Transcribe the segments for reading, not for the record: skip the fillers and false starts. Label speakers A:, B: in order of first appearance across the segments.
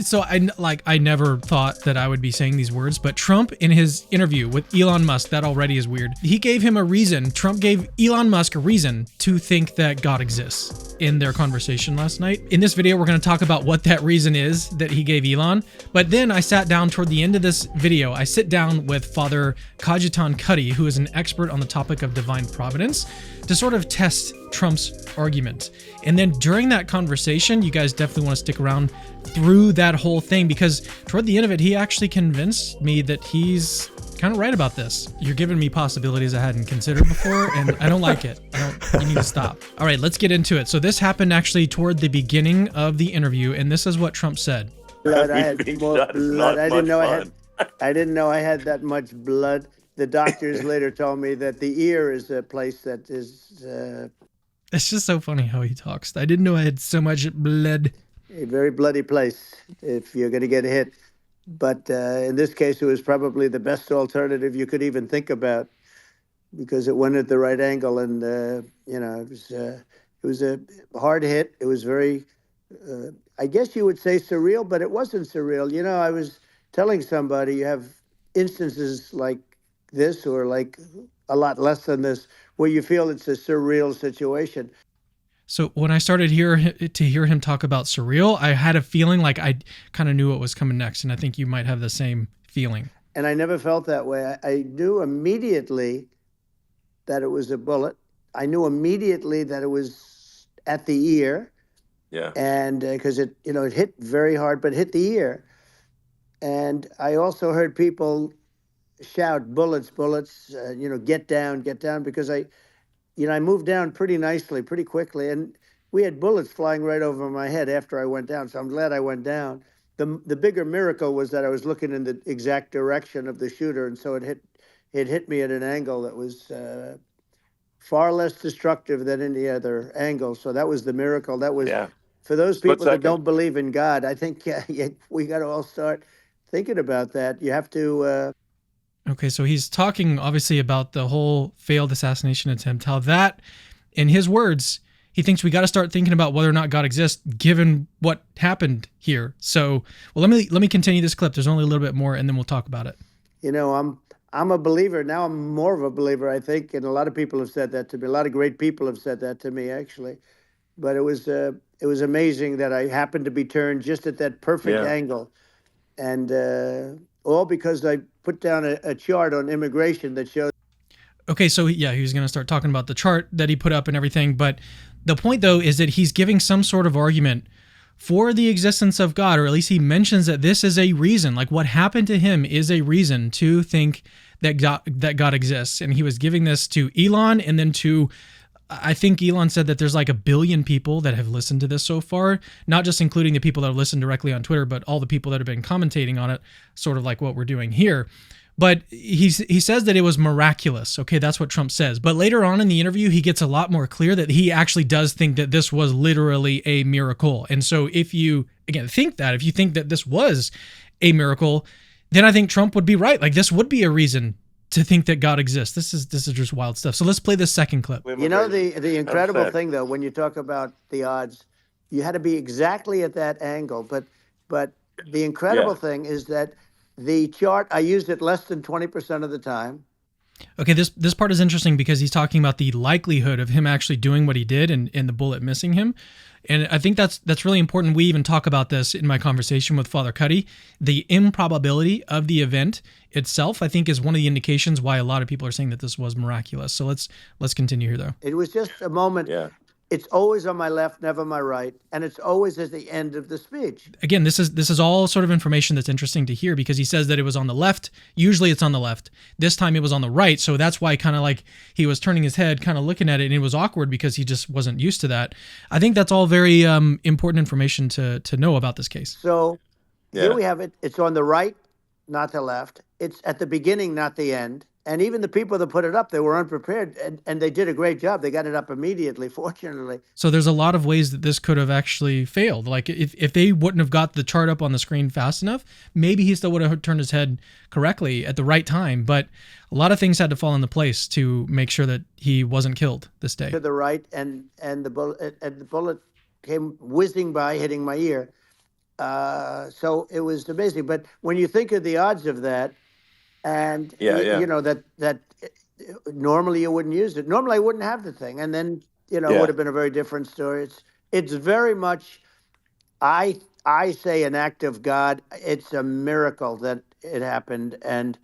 A: So I never thought that I would be saying these words, but Trump in his interview with Elon Musk, that already is weird. He gave him a reason. Trump gave Elon Musk a reason to think that God exists in their conversation last night. In this video, we're going to talk about what that reason is that he gave Elon. But then I sat down toward the end of this video. I sit down with Father Kajetan Cuddy, who is an expert on the topic of divine providence, to sort of test Trump's argument. And then during that conversation, you guys definitely want to stick around through that whole thing, because toward the end of it, he actually convinced me that he's kind of right about this. You're giving me possibilities I hadn't considered before, and I don't like it. You need to stop. All right, let's get into it. So this happened actually toward the beginning of the interview, and this is what Trump said.
B: Blood, I had more blood. I didn't know I had that much blood. The doctors later told me that the ear is a place that is...
A: It's just so funny how he talks. I didn't know I had so much blood.
B: A very bloody place if you're going to get hit. But in this case, it was probably the best alternative you could even think about, because it went at the right angle. And, it was a hard hit. It was very, I guess you would say surreal, but it wasn't surreal. You know, I was telling somebody, you have instances like this, or like a lot less than this, where you feel it's a surreal situation.
A: So when I started to hear him talk about surreal, I had a feeling like I kind of knew what was coming next, and I think you might have the same feeling.
B: And I never felt that way. I knew immediately that it was a bullet. I knew immediately that it was at the ear.
C: Yeah. And
B: because it hit very hard, but hit the ear. And I also heard people shout, bullets, bullets, get down, because I moved down pretty nicely, pretty quickly, and we had bullets flying right over my head after I went down, so I'm glad I went down. The bigger miracle was that I was looking in the exact direction of the shooter, and so it hit me at an angle that was far less destructive than any other angle, so that was the miracle. That was, for those people that don't believe in God, I think we got to all start thinking about that. You have to...
A: Okay, so he's talking obviously about the whole failed assassination attempt, how that, in his words, he thinks we got to start thinking about whether or not God exists given what happened here. So, well, let me continue this clip. There's only a little bit more, and then we'll talk about it.
B: You know, I'm a believer. Now I'm more of a believer, I think, and a lot of people have said that to me. A lot of great people have said that to me, actually. But it was amazing that I happened to be turned just at that perfect angle. And all because I put down a chart on immigration that shows.
A: Okay, so yeah, he was going to start talking about the chart that he put up and everything. But the point, though, is that he's giving some sort of argument for the existence of God, or at least he mentions that this is a reason, like what happened to him is a reason to think that God exists. And he was giving this to Elon, and then to, I think Elon said that there's like 1 billion people that have listened to this so far, not just including the people that have listened directly on Twitter, but all the people that have been commentating on it, sort of like what we're doing here. But he says that it was miraculous. Okay, that's what Trump says. But later on in the interview, he gets a lot more clear that he actually does think that this was literally a miracle. And so if you, again, if you think that this was a miracle, then I think Trump would be right. Like, this would be a reason to think that God exists. This is just wild stuff. So let's play this second clip.
B: You know, the incredible thing, though, when you talk about the odds, you had to be exactly at that angle. But the incredible thing is that the chart, I used it less than 20% of the time.
A: Okay, this part is interesting because he's talking about the likelihood of him actually doing what he did and the bullet missing him. And I think that's really important. We even talk about this in my conversation with Father Cuddy. The improbability of the event itself, I think, is one of the indications why a lot of people are saying that this was miraculous. So let's continue here, though.
B: It was just a moment. Yeah. It's always on my left, never my right, and it's always at the end of the speech.
A: Again, this is all sort of information that's interesting to hear, because he says that it was on the left. Usually it's on the left. This time it was on the right, so that's why kind of like he was turning his head, kind of looking at it, and it was awkward because he just wasn't used to that. I think that's all very important information to know about this case.
B: So here we have it. It's on the right, not the left. It's at the beginning, not the end. And even the people that put it up, they were unprepared, and they did a great job. They got it up immediately, fortunately.
A: So there's a lot of ways that this could have actually failed. Like if they wouldn't have got the chart up on the screen fast enough, maybe he still would have turned his head correctly at the right time. But a lot of things had to fall into place to make sure that he wasn't killed this day.
B: To the right, and the bullet came whizzing by, hitting my ear. So it was amazing. But when you think of the odds of that, and
C: Yeah, yeah,
B: that normally you wouldn't use it. Normally I wouldn't have the thing, and then it would
C: yeah.
B: have been a very different story. It's very much I say an act of God. It's a miracle that it happened, and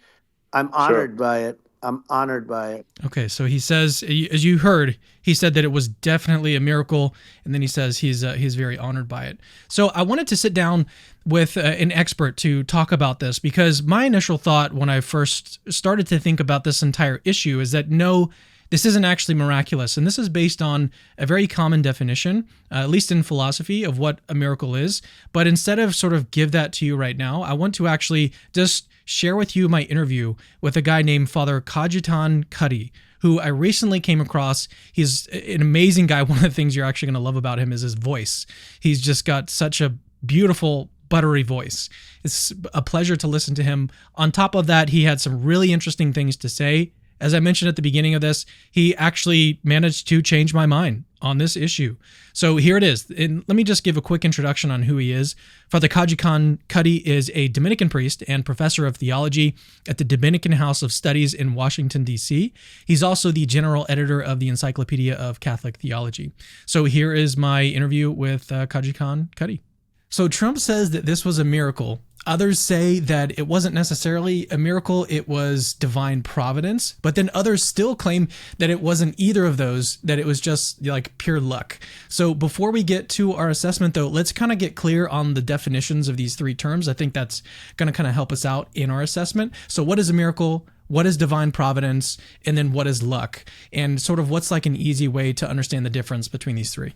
B: I'm
C: Sure.
B: honored by it. I'm honored by it.
A: Okay, so he says, as you heard, he said that it was definitely a miracle, and then he says he's very honored by it. So I wanted to sit down with an expert to talk about this, because my initial thought when I first started to think about this entire issue is that no, this isn't actually miraculous, and this is based on a very common definition, at least in philosophy, of what a miracle is. But instead of sort of give that to you right now, I want to actually just share with you my interview with a guy named Father Kajitan Cuddy, who I recently came across. He's an amazing guy. One of the things you're actually going to love about him is his voice. He's just got such a beautiful, buttery voice. It's a pleasure to listen to him. On top of that, he had some really interesting things to say. As I mentioned at the beginning of this, he actually managed to change my mind on this issue. So here it is. And let me just give a quick introduction on who he is. Father Kajikan Cuddy is a Dominican priest and professor of theology at the Dominican House of Studies in Washington, D.C. He's also the general editor of the Encyclopedia of Catholic Theology. So here is my interview with Kajikan Cuddy. So Trump says that this was a miracle. Others say that it wasn't necessarily a miracle, it was divine providence. But then others still claim that it wasn't either of those, that it was just like pure luck. So before we get to our assessment, though, let's kind of get clear on the definitions of these three terms. I think that's going to kind of help us out in our assessment. So what is a miracle? What is divine providence? And then what is luck? And sort of what's like an easy way to understand the difference between these three?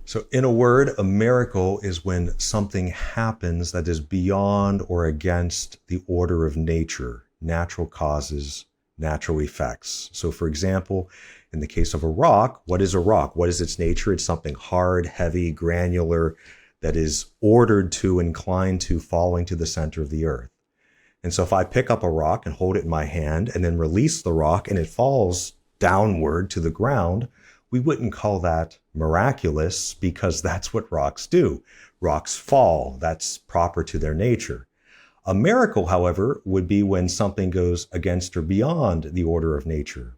D: So in a word, a miracle is when something happens that is beyond or against the order of nature, natural causes, natural effects. So for example, in the case of a rock, what is a rock? What is its nature? It's something hard, heavy, granular, that is ordered to, inclined to falling to the center of the earth. And so if I pick up a rock and hold it in my hand and then release the rock and it falls downward to the ground, we wouldn't call that miraculous, because that's what rocks do. Rocks fall. That's proper to their nature. A miracle, however, would be when something goes against or beyond the order of nature.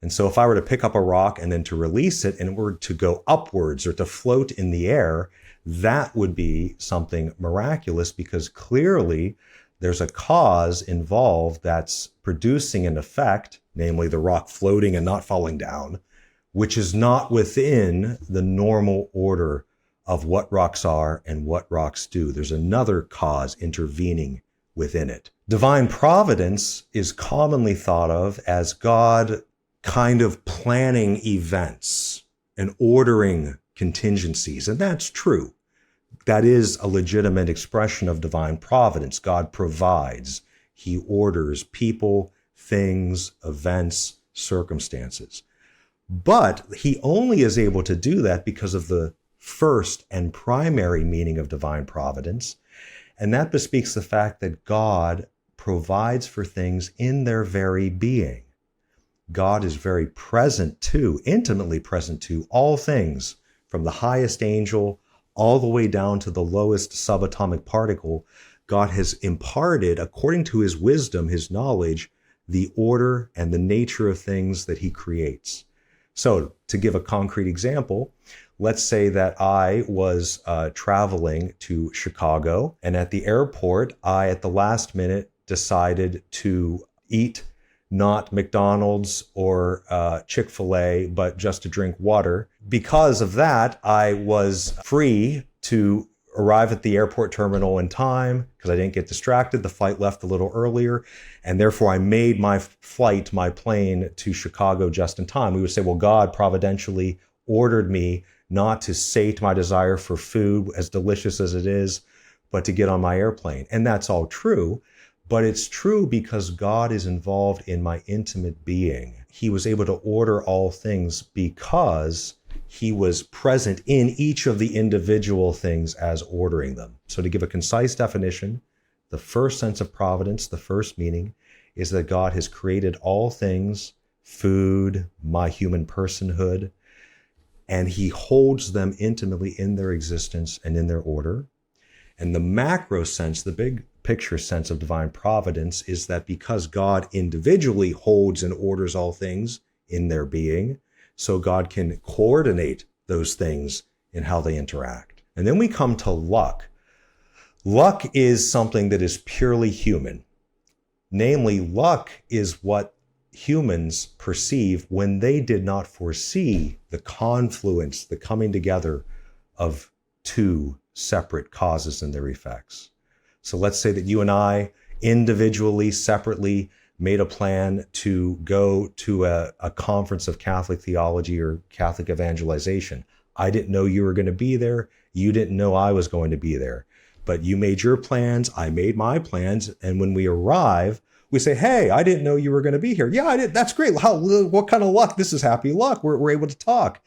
D: And so if I were to pick up a rock and then to release it and it were to go upwards or to float in the air, that would be something miraculous, because clearly there's a cause involved that's producing an effect, namely the rock floating and not falling down, which is not within the normal order of what rocks are and what rocks do. There's another cause intervening within it. Divine providence is commonly thought of as God kind of planning events and ordering contingencies, and that's true. That is a legitimate expression of divine providence. God provides. He orders people, things, events, circumstances. But he only is able to do that because of the first and primary meaning of divine providence. And that bespeaks the fact that God provides for things in their very being. God is very present to, intimately present to all things, from the highest angel all the way down to the lowest subatomic particle. God has imparted, according to his wisdom, his knowledge, the order and the nature of things that he creates. So to give a concrete example, let's say that I was traveling to Chicago, and at the airport, I, at the last minute, decided to eat not McDonald's or Chick-fil-A, but just to drink water. Because of that, I was free to arrive at the airport terminal in time because I didn't get distracted. The flight left a little earlier, and therefore I made my flight, my plane to Chicago just in time. We would say, well, God providentially ordered me not to sate my desire for food, as delicious as it is, but to get on my airplane. And that's all true, but it's true because God is involved in my intimate being. He was able to order all things because he was present in each of the individual things as ordering them. So to give a concise definition, the first sense of providence, the first meaning, is that God has created all things, food, my human personhood, and he holds them intimately in their existence and in their order. And the macro sense, the big picture sense of divine providence, is that because God individually holds and orders all things in their being, so God can coordinate those things in how they interact. And then we come to luck. Luck is something that is purely human. Namely, luck is what humans perceive when they did not foresee the confluence, the coming together of two separate causes and their effects. So let's say that you and I individually, separately, made a plan to go to a conference of Catholic theology or Catholic evangelization. I didn't know you were going to be there. You didn't know I was going to be there. But you made your plans, I made my plans, and when we arrive, we say, hey, I didn't know you were going to be here. Yeah, I did. That's great. What kind of luck? This is happy luck. We're able to talk.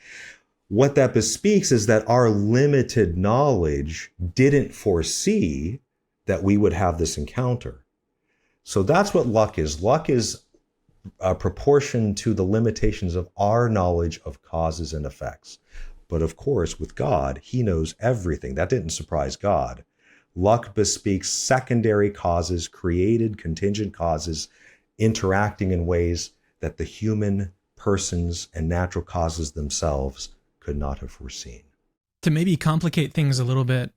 D: What that bespeaks is that our limited knowledge didn't foresee that we would have this encounter. So that's what luck is. Luck is a proportion to the limitations of our knowledge of causes and effects. But of course, with God, he knows everything. That didn't surprise God. Luck bespeaks secondary causes, created contingent causes, interacting in ways that the human persons and natural causes themselves could not have foreseen.
A: To maybe complicate things a little bit,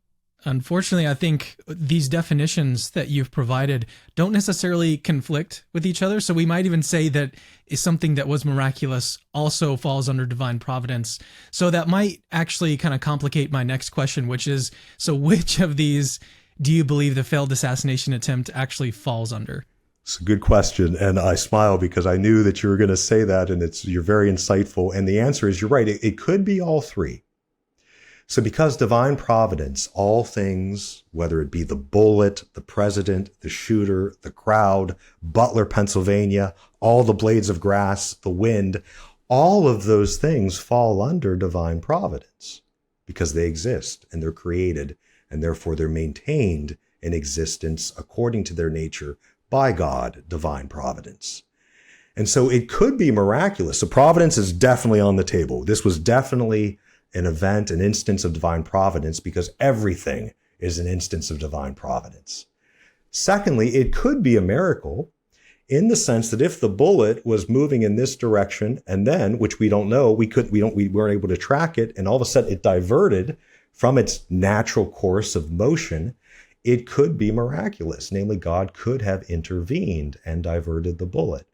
A: unfortunately, I think these definitions that you've provided don't necessarily conflict with each other. So we might even say that is something that was miraculous also falls under divine providence. So that might actually kind of complicate my next question, which is, so which of these do you believe the failed assassination attempt actually falls under?
D: It's a good question. And I smile because I knew that you were going to say that, and you're very insightful. And the answer is, you're right. It could be all three. So because divine providence, all things, whether it be the bullet, the president, the shooter, the crowd, Butler, Pennsylvania, all the blades of grass, the wind, all of those things fall under divine providence because they exist and they're created, and therefore they're maintained in existence according to their nature by God, divine providence. And so it could be miraculous. So providence is definitely on the table. This was definitely an event, an instance of divine providence, because everything is an instance of divine providence. Secondly, it could be a miracle in the sense that if the bullet was moving in this direction and then, which we don't know, we weren't able to track it, and all of a sudden it diverted from its natural course of motion, it could be miraculous. Namely, God could have intervened and diverted the bullet.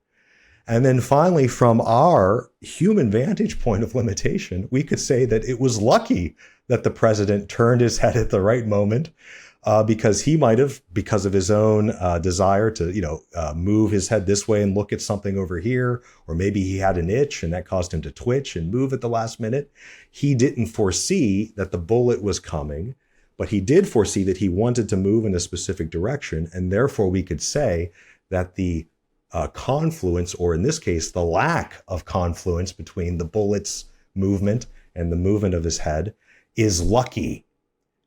D: And then finally, from our human vantage point of limitation, we could say that it was lucky that the president turned his head at the right moment, because he might have, because of his own desire to, move his head this way and look at something over here, or maybe he had an itch and that caused him to twitch and move at the last minute. He didn't foresee that the bullet was coming, but he did foresee that he wanted to move in a specific direction. And therefore, we could say that the confluence, or in this case, the lack of confluence between the bullet's movement and the movement of his head is lucky,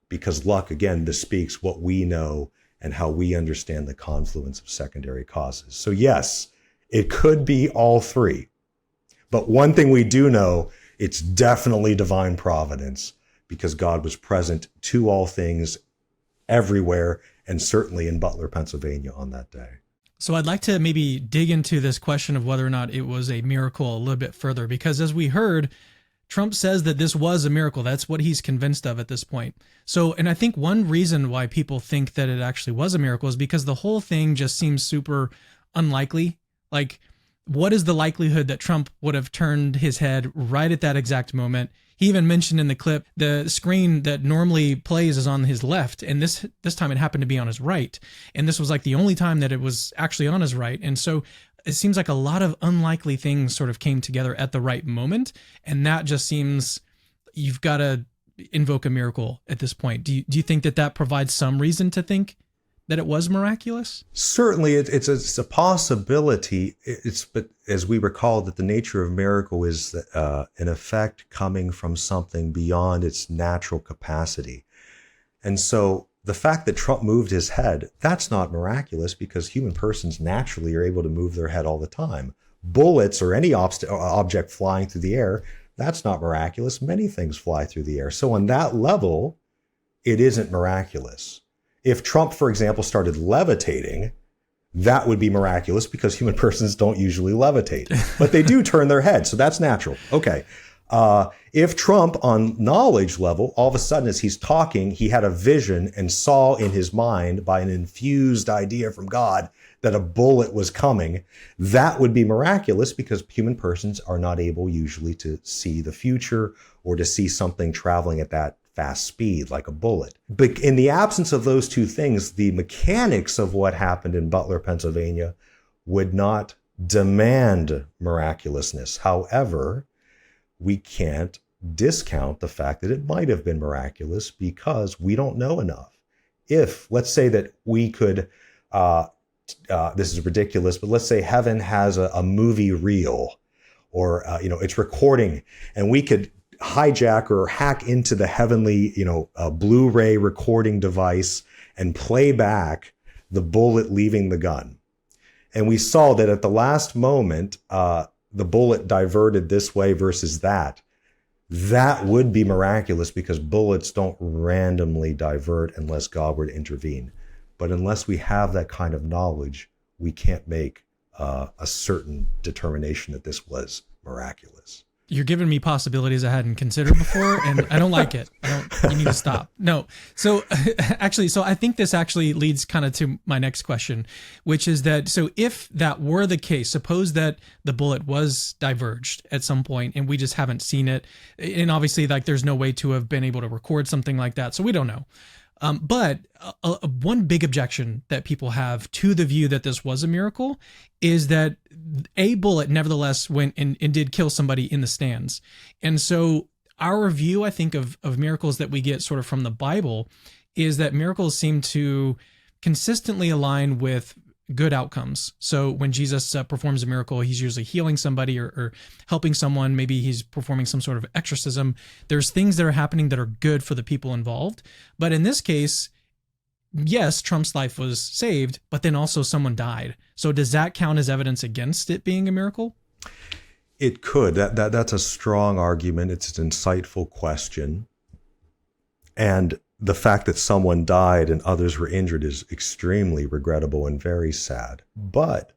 D: because luck, again, bespeaks what we know and how we understand the confluence of secondary causes. So yes, it could be all three. But one thing we do know, it's definitely divine providence, because God was present to all things everywhere, and certainly in Butler, Pennsylvania on that day.
A: So I'd like to maybe dig into this question of whether or not it was a miracle a little bit further, because as we heard, Trump says that this was a miracle. That's what he's convinced of at this point. So, and I think one reason why people think that it actually was a miracle is because the whole thing just seems super unlikely. Like, what is the likelihood that Trump would have turned his head right at that exact moment? He even mentioned in the clip, the screen that normally plays is on his left, and this time it happened to be on his right. And this was like the only time that it was actually on his right. And so it seems like a lot of unlikely things sort of came together at the right moment. And that just seems, you've got to invoke a miracle at this point. Do you think that provides some reason to think that it was miraculous?
D: Certainly, it's a possibility. But as we recall, that the nature of miracle is an effect coming from something beyond its natural capacity. And so the fact that Trump moved his head, that's not miraculous, because human persons naturally are able to move their head all the time. Bullets or any object flying through the air, that's not miraculous. Many things fly through the air. So on that level, it isn't miraculous. If Trump, for example, started levitating, that would be miraculous because human persons don't usually levitate, but they do turn their head. So that's natural. Okay. If Trump on knowledge level, all of a sudden as he's talking, he had a vision and saw in his mind by an infused idea from God that a bullet was coming, that would be miraculous because human persons are not able usually to see the future or to see something traveling at that fast speed like a bullet. But in the absence of those two things, the mechanics of what happened in Butler, Pennsylvania would not demand miraculousness. However, we can't discount the fact that it might have been miraculous because we don't know enough. If, let's say that we could, this is ridiculous, but let's say heaven has a movie reel or, it's recording and we could hijack or hack into the heavenly, Blu-ray recording device and play back the bullet leaving the gun. And we saw that at the last moment, the bullet diverted this way versus that. That would be miraculous because bullets don't randomly divert unless God were to intervene. But unless we have that kind of knowledge, we can't make a certain determination that this was miraculous.
A: You're giving me possibilities I hadn't considered before, and I don't like it. You need to stop. No. So I think this actually leads kind of to my next question, which is that, so if that were the case, suppose that the bullet was diverged at some point and we just haven't seen it. And obviously like there's no way to have been able to record something like that. So we don't know. But one big objection that people have to the view that this was a miracle is that a bullet nevertheless went and did kill somebody in the stands. And so our view, I think, of miracles that we get sort of from the Bible is that miracles seem to consistently align with good outcomes. So when Jesus performs a miracle, he's usually healing somebody or helping someone. Maybe he's performing some sort of exorcism. There's things that are happening that are good for the people involved. But in this case, yes, Trump's life was saved, but then also someone died. So does that count as evidence against it being a miracle?
D: It could. That's a strong argument. It's an insightful question. And the fact that someone died and others were injured is extremely regrettable and very sad. But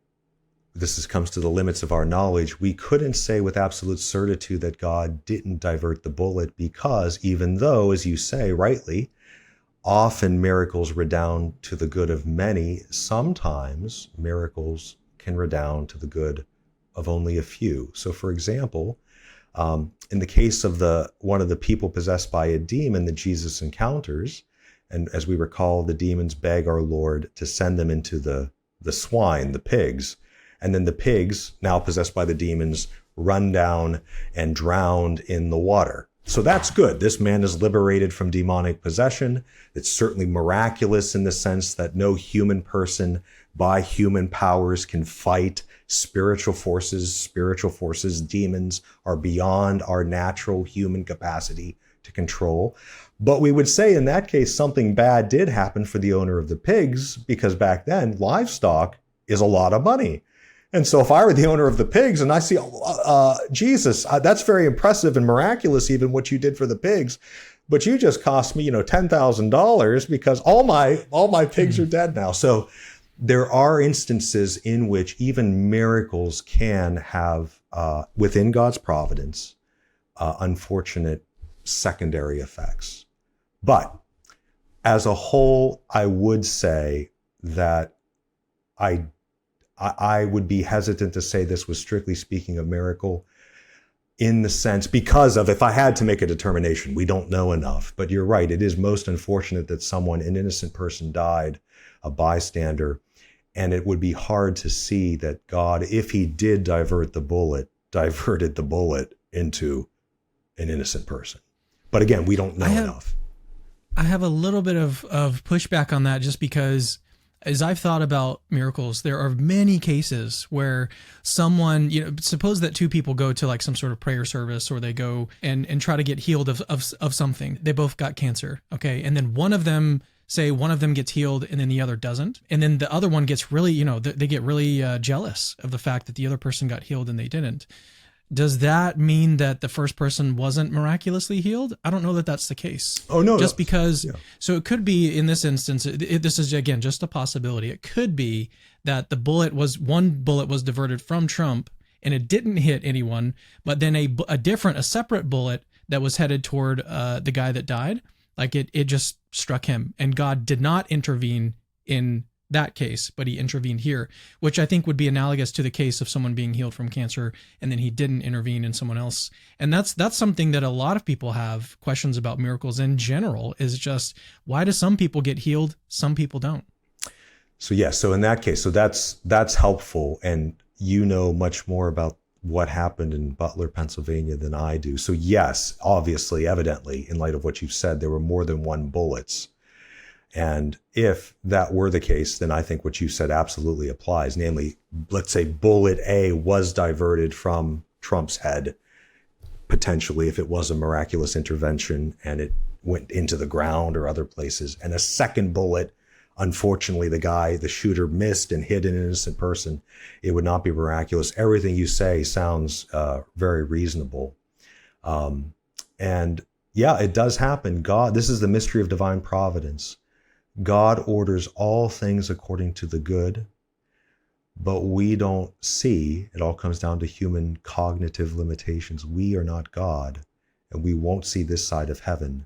D: comes to the limits of our knowledge. We couldn't say with absolute certitude that God didn't divert the bullet because even though, as you say rightly, often miracles redound to the good of many, sometimes miracles can redound to the good of only a few. So for example, in the case of one of the people possessed by a demon that Jesus encounters, and as we recall, the demons beg our Lord to send them into the swine, the pigs, and then the pigs, now possessed by the demons, run down and drowned in the water. So that's good. This man is liberated from demonic possession. It's certainly miraculous in the sense that no human person by human powers can fight spiritual forces, demons are beyond our natural human capacity to control. But we would say in that case, something bad did happen for the owner of the pigs because back then livestock is a lot of money. And so if I were the owner of the pigs and I see, Jesus, that's very impressive and miraculous, even what you did for the pigs, but you just cost me, $10,000 because all my pigs are dead now. So there are instances in which even miracles can have, within God's providence, unfortunate secondary effects. But as a whole, I would say that I would be hesitant to say this was strictly speaking a miracle in the sense, because of, if I had to make a determination, we don't know enough. But you're right, it is most unfortunate that an innocent person died, a bystander, and it would be hard to see that God, if he did diverted the bullet into an innocent person. But again, we don't know enough.
A: I have a little bit of pushback on that just because as I've thought about miracles, there are many cases where someone, suppose that two people go to like some sort of prayer service or they go and try to get healed of something. They both got cancer. Okay. And then one of them gets healed and then the other doesn't. And then the other one gets really, they get really jealous of the fact that the other person got healed and they didn't. does that mean that the first person wasn't miraculously healed? I don't know that that's the case.
D: Oh, no.
A: Just
D: no.
A: because,
D: Yeah.
A: so it could be in this instance, this is again just a possibility. It could be that one bullet was diverted from Trump and it didn't hit anyone, but then a separate bullet that was headed toward the guy that died, like it just struck him, and God did not intervene in that case, but he intervened here, which I think would be analogous to the case of someone being healed from cancer and then he didn't intervene in someone else. And that's something that a lot of people have questions about miracles in general, is just, why do some people get healed, some people don't?
D: So yes, so in that case, so that's helpful, and you know much more about what happened in Butler, Pennsylvania than I do. So yes, obviously, evidently, in light of what you've said, there were more than one bullets. And if that were the case, then I think what you said absolutely applies. Namely, let's say bullet A was diverted from Trump's head, potentially, if it was a miraculous intervention and it went into the ground or other places. And a second bullet, unfortunately, the shooter missed and hit an innocent person. It would not be miraculous. Everything you say sounds very reasonable. And yeah, it does happen. This is the mystery of divine providence. God orders all things according to the good, but we don't see. It all comes down to human cognitive limitations. We are not God, and we won't see this side of heaven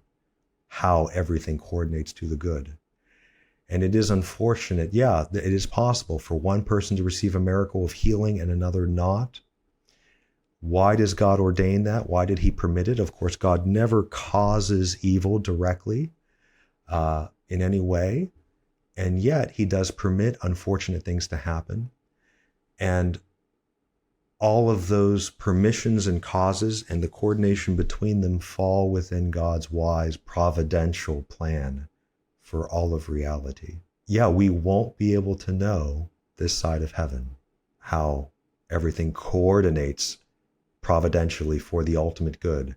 D: how everything coordinates to the good. And it is unfortunate. Yeah, it is possible for one person to receive a miracle of healing and another not. Why does God ordain that? Why did he permit it? Of course, God never causes evil directly in any way, and yet he does permit unfortunate things to happen. And all of those permissions and causes and the coordination between them fall within God's wise providential plan for all of reality. Yeah, we won't be able to know this side of heaven how everything coordinates providentially for the ultimate good,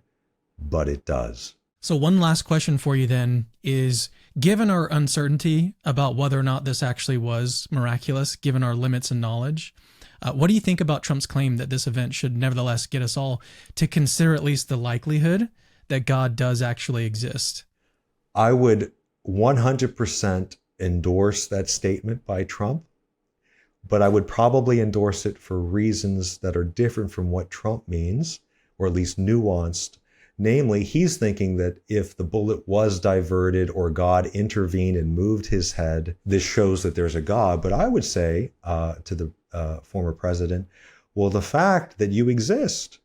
D: but it does.
A: So one last question for you then is, given our uncertainty about whether or not this actually was miraculous, given our limits in knowledge, what do you think about Trump's claim that this event should nevertheless get us all to consider at least the likelihood that God does actually exist?
D: I would 100% endorse that statement by Trump, but I would probably endorse it for reasons that are different from what Trump means, or at least nuanced. Namely, he's thinking that if the bullet was diverted or God intervened and moved his head, this shows that there's a God. But I would say to the former president, well, the fact that you exist,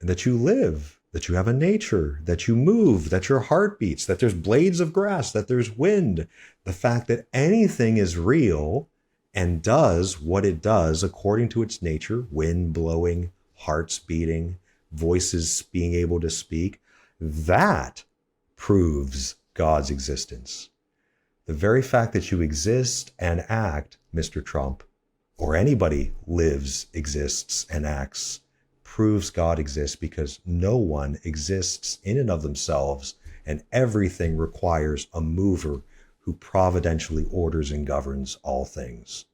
D: that you live, that you have a nature, that you move, that your heart beats, that there's blades of grass, that there's wind, the fact that anything is real and does what it does according to its nature, wind blowing, hearts beating, voices being able to speak, that proves God's existence. The very fact that you exist and act, Mr. Trump, or anybody lives, exists, and acts, proves God exists, because no one exists in and of themselves, and everything requires a mover who providentially orders and governs all things.